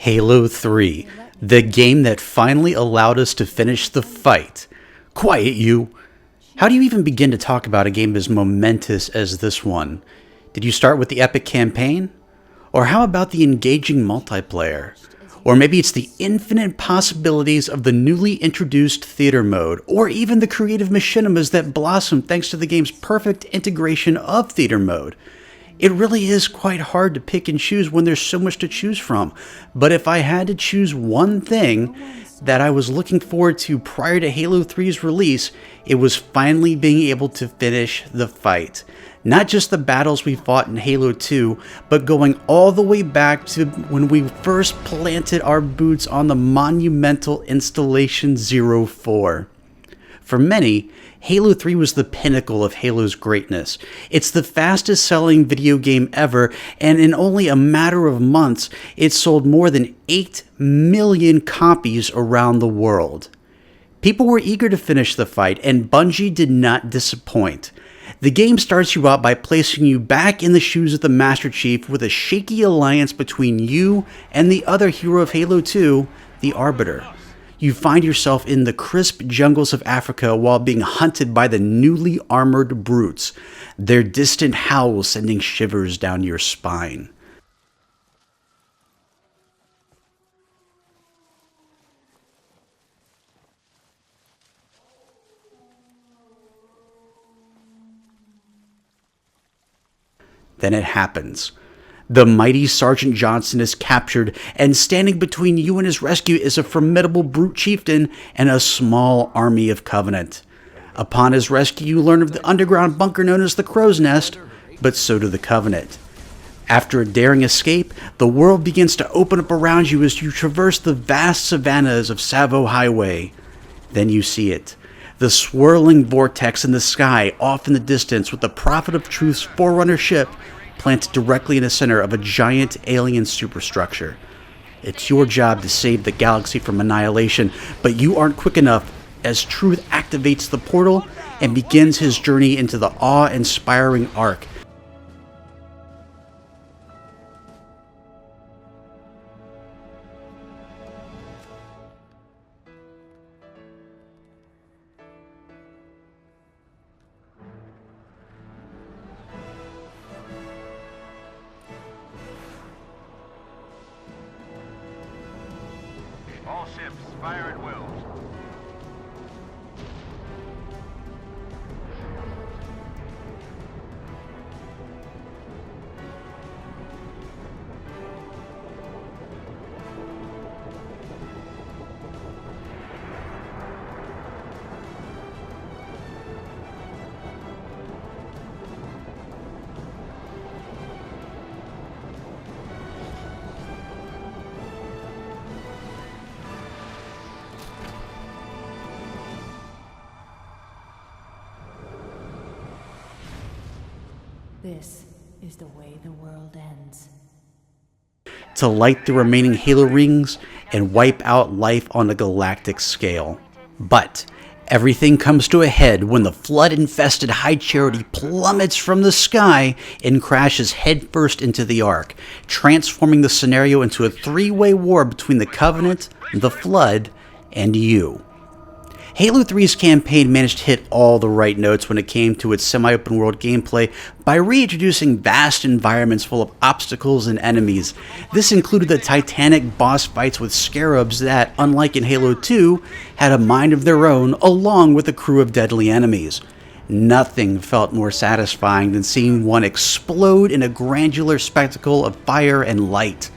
Halo 3, the game that finally allowed us to finish the fight. Quiet, you! How do you even begin to talk about a game as momentous as this one? Did you start with the epic campaign? Or how about the engaging multiplayer? Or maybe it's the infinite possibilities of the newly introduced theater mode, or even the creative machinimas that blossom thanks to the game's perfect integration of theater mode. It really is quite hard to pick and choose when there's so much to choose from, but if I had to choose one thing that I was looking forward to prior to Halo 3's release, it was finally being able to finish the fight. Not just the battles we fought in Halo 2, but going all the way back to when we first planted our boots on the monumental Installation 04. For many, Halo 3 was the pinnacle of Halo's greatness. It's the fastest selling video game ever, and in only a matter of months, it sold more than 8 million copies around the world. People were eager to finish the fight, and Bungie did not disappoint. The game starts you out by placing you back in the shoes of the Master Chief with a shaky alliance between you and the other hero of Halo 2, the Arbiter. You find yourself in the crisp jungles of Africa while being hunted by the newly armored brutes, their distant howls sending shivers down your spine. Then it happens. The mighty Sergeant Johnson is captured, and standing between you and his rescue is a formidable brute chieftain and a small army of Covenant. Upon his rescue, you learn of the underground bunker known as the Crow's Nest, but so do the Covenant. After a daring escape, the world begins to open up around you as you traverse the vast savannas of Savo Highway. Then you see it. The swirling vortex in the sky off in the distance with the Prophet of Truth's Forerunner ship planted directly in the center of a giant alien superstructure. It's your job to save the galaxy from annihilation, but you aren't quick enough as Truth activates the portal and begins his journey into the awe-inspiring Ark. All ships, fire at will. This is the way the world ends. To light the remaining Halo rings and wipe out life on a galactic scale. But everything comes to a head when the flood-infested High Charity plummets from the sky and crashes headfirst into the Ark, transforming the scenario into a three-way war between the Covenant, the Flood, and you. Halo 3's campaign managed to hit all the right notes when it came to its semi-open world gameplay by reintroducing vast environments full of obstacles and enemies. This included the titanic boss fights with scarabs that, unlike in Halo 2, had a mind of their own along with a crew of deadly enemies. Nothing felt more satisfying than seeing one explode in a granular spectacle of fire and light.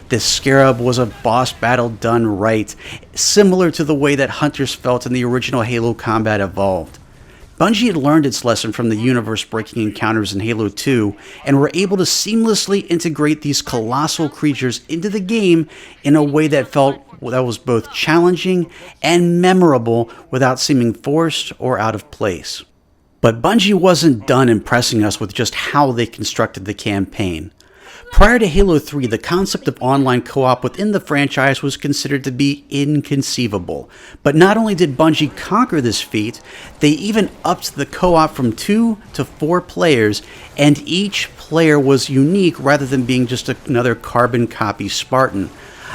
This scarab was a boss battle done right, similar to the way that hunters felt in the original Halo combat evolved. Bungie had learned its lesson from the universe-breaking encounters in Halo 2, and were able to seamlessly integrate these colossal creatures into the game in a way that was both challenging and memorable without seeming forced or out of place. But Bungie wasn't done impressing us with just how they constructed the campaign. Prior to Halo 3, the concept of online co-op within the franchise was considered to be inconceivable. But not only did Bungie conquer this feat, they even upped the co-op from 2 to 4 players, and each player was unique rather than being just another carbon copy Spartan.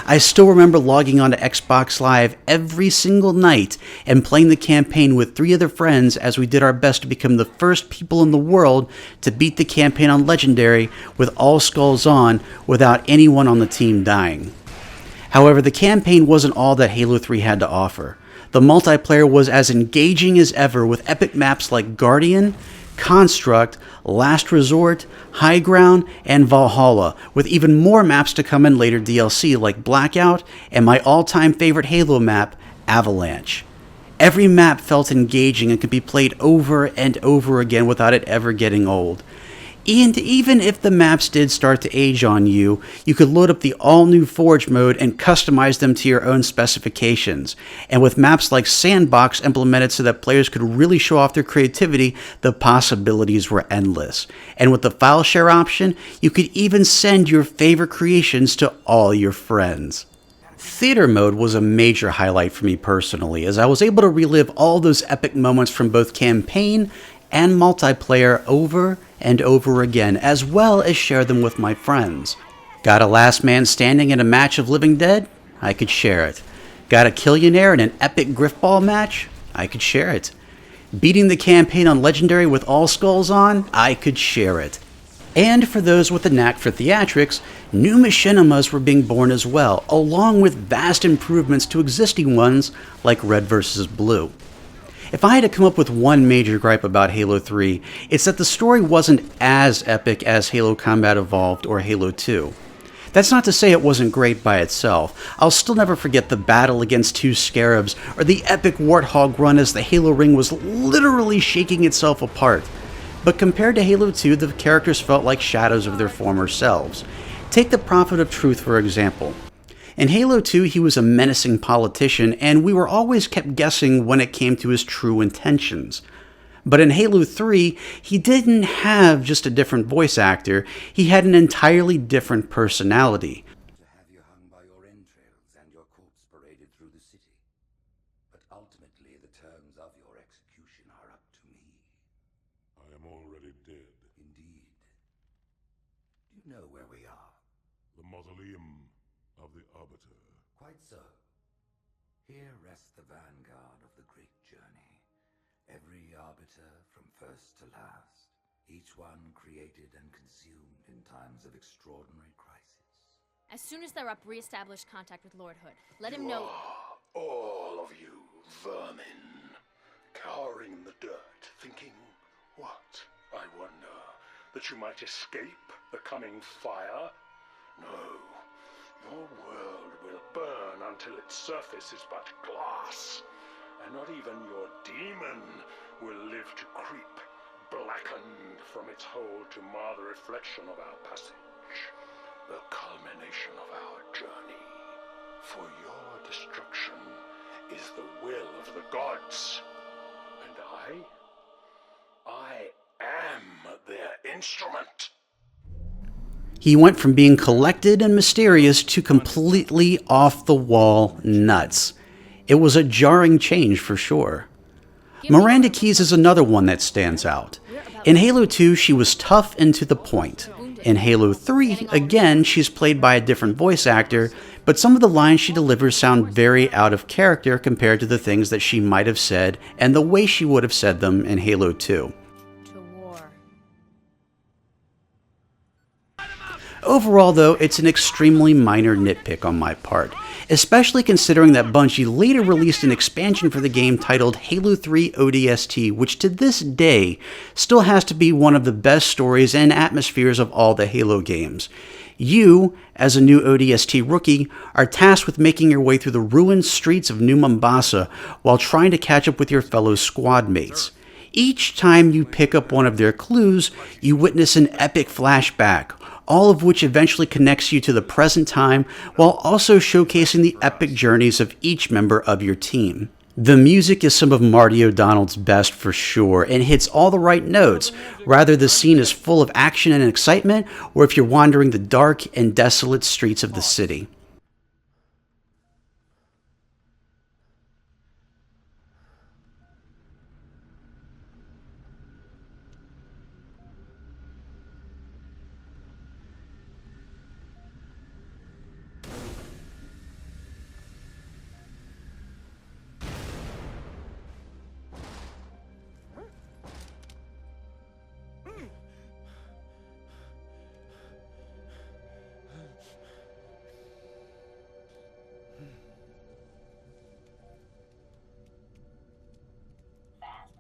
I still remember logging onto Xbox Live every single night and playing the campaign with 3 other friends as we did our best to become the first people in the world to beat the campaign on Legendary with all skulls on without anyone on the team dying. However, the campaign wasn't all that Halo 3 had to offer. The multiplayer was as engaging as ever with epic maps like Guardian, Construct, Last Resort, High Ground, and Valhalla, with even more maps to come in later DLC like Blackout and my all-time favorite Halo map, Avalanche. Every map felt engaging and could be played over and over again without it ever getting old. And even if the maps did start to age on you, you could load up the all-new Forge mode and customize them to your own specifications. And with maps like Sandbox implemented so that players could really show off their creativity, the possibilities were endless. And with the file share option, you could even send your favorite creations to all your friends. Theater mode was a major highlight for me personally, as I was able to relive all those epic moments from both campaign and multiplayer over and over again, as well as share them with my friends. Got a last man standing in a match of Living Dead? I could share it. Got a Killionaire in an epic Griffball match? I could share it. Beating the campaign on Legendary with all skulls on? I could share it. And for those with a knack for theatrics, new machinimas were being born as well, along with vast improvements to existing ones like Red vs. Blue. If I had to come up with one major gripe about Halo 3, it's that the story wasn't as epic as Halo Combat Evolved or Halo 2. That's not to say it wasn't great by itself. I'll still never forget the battle against 2 scarabs, or the epic Warthog run as the Halo ring was literally shaking itself apart. But compared to Halo 2, the characters felt like shadows of their former selves. Take the Prophet of Truth for example. In Halo 2, he was a menacing politician, and we were always kept guessing when it came to his true intentions. But in Halo 3, he didn't have just a different voice actor, he had an entirely different personality. To have you hung by your entrails and your corpse paraded through the city. But ultimately, the terms of your execution are up to me. I am already dead. Indeed. Do you know where we are? The mausoleum of the Arbiter. Quite so. Here rests the vanguard of the great journey. Every arbiter from first to last. Each one created and consumed in times of extraordinary crisis. As soon as they're up, re-establish contact with Lord Hood. Let him know. All of you vermin, cowering in the dirt, thinking, what, I wonder, that you might escape the coming fire? No. Your world will burn until its surface is but glass, and not even your demon will live to creep, blackened from its hole to mar the reflection of our passage, the culmination of our journey. For your destruction is the will of the gods, and I am their instrument. He went from being collected and mysterious to completely off-the-wall nuts. It was a jarring change for sure. Miranda Keyes is another one that stands out. In Halo 2, she was tough and to the point. In Halo 3, again, she's played by a different voice actor, but some of the lines she delivers sound very out of character compared to the things that she might have said and the way she would have said them in Halo 2. Overall, though, it's an extremely minor nitpick on my part, especially considering that Bungie later released an expansion for the game titled Halo 3 ODST, which to this day still has to be one of the best stories and atmospheres of all the Halo games. You, as a new ODST rookie, are tasked with making your way through the ruined streets of New Mombasa while trying to catch up with your fellow squad mates. Each time you pick up one of their clues, you witness an epic flashback, all of which eventually connects you to the present time while also showcasing the epic journeys of each member of your team. The music is some of Marty O'Donnell's best for sure, and hits all the right notes, whether the scene is full of action and excitement, or if you're wandering the dark and desolate streets of the city.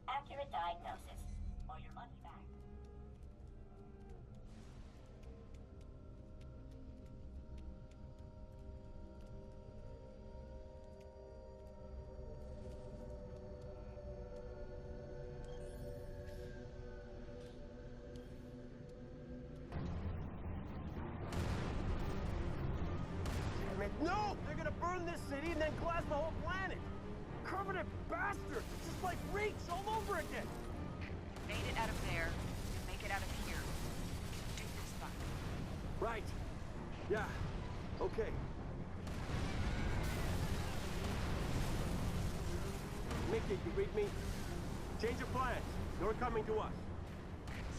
Accurate diagnosis, or your money back. Damn it, no! They're gonna burn this city and then glass the whole planet! Covenant bastards! It's just like Reach all over again! Made it out of there. Make it out of here. Do this, Buck. Right. Yeah. Okay. Mickey, you read me? Change of plans. You're coming to us.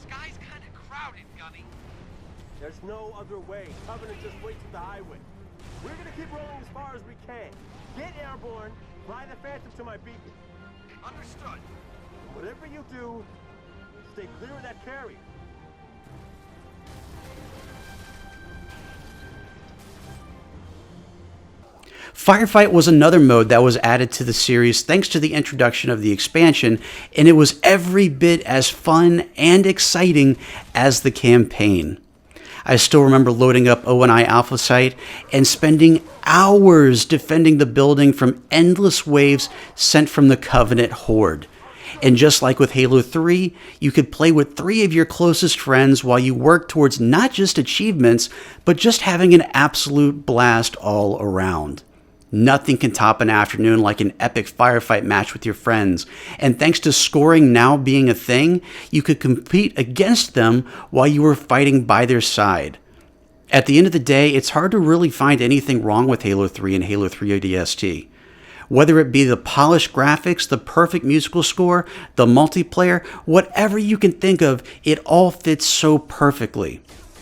Sky's kinda crowded, Gunny. There's no other way. Covenant just waits at the highway. We're gonna keep rolling as far as we can. Get airborne, fly the Phantom to my beacon. Understood. Whatever you do, stay clear of that carrier. Firefight was another mode that was added to the series thanks to the introduction of the expansion, and it was every bit as fun and exciting as the campaign. I still remember loading up O&I Alpha Site and spending hours defending the building from endless waves sent from the Covenant Horde. And just like with Halo 3, you could play with 3 of your closest friends while you work towards not just achievements, but just having an absolute blast all around. Nothing can top an afternoon like an epic firefight match with your friends, and thanks to scoring now being a thing, you could compete against them while you were fighting by their side. At the end of the day, it's hard to really find anything wrong with Halo 3 and Halo 3 ODST. Whether it be the polished graphics, the perfect musical score, the multiplayer, whatever you can think of, it all fits so perfectly.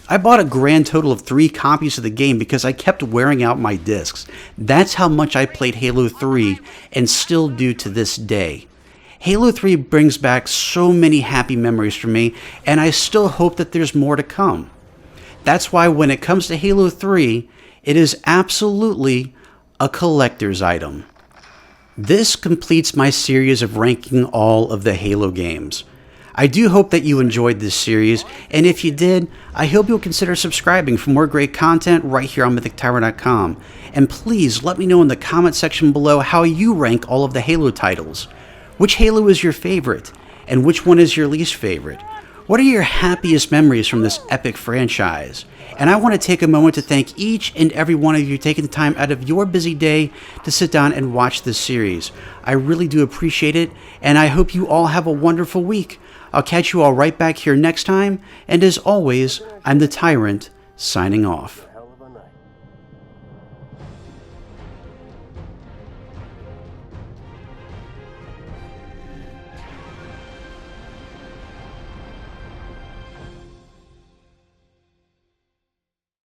I bought a grand total of 3 copies of the game because I kept wearing out my discs. That's how much I played Halo 3 and still do to this day. Halo 3 brings back so many happy memories for me, and I still hope that there's more to come. That's why when it comes to Halo 3, it is absolutely a collector's item. This completes my series of ranking all of the Halo games. I do hope that you enjoyed this series, and if you did, I hope you'll consider subscribing for more great content right here on MythicTyrant.com. And please let me know in the comment section below how you rank all of the Halo titles. Which Halo is your favorite, and which one is your least favorite? What are your happiest memories from this epic franchise? And I want to take a moment to thank each and every one of you taking the time out of your busy day to sit down and watch this series. I really do appreciate it, and I hope you all have a wonderful week. I'll catch you all right back here next time, and as always, I'm the Tyrant, signing off.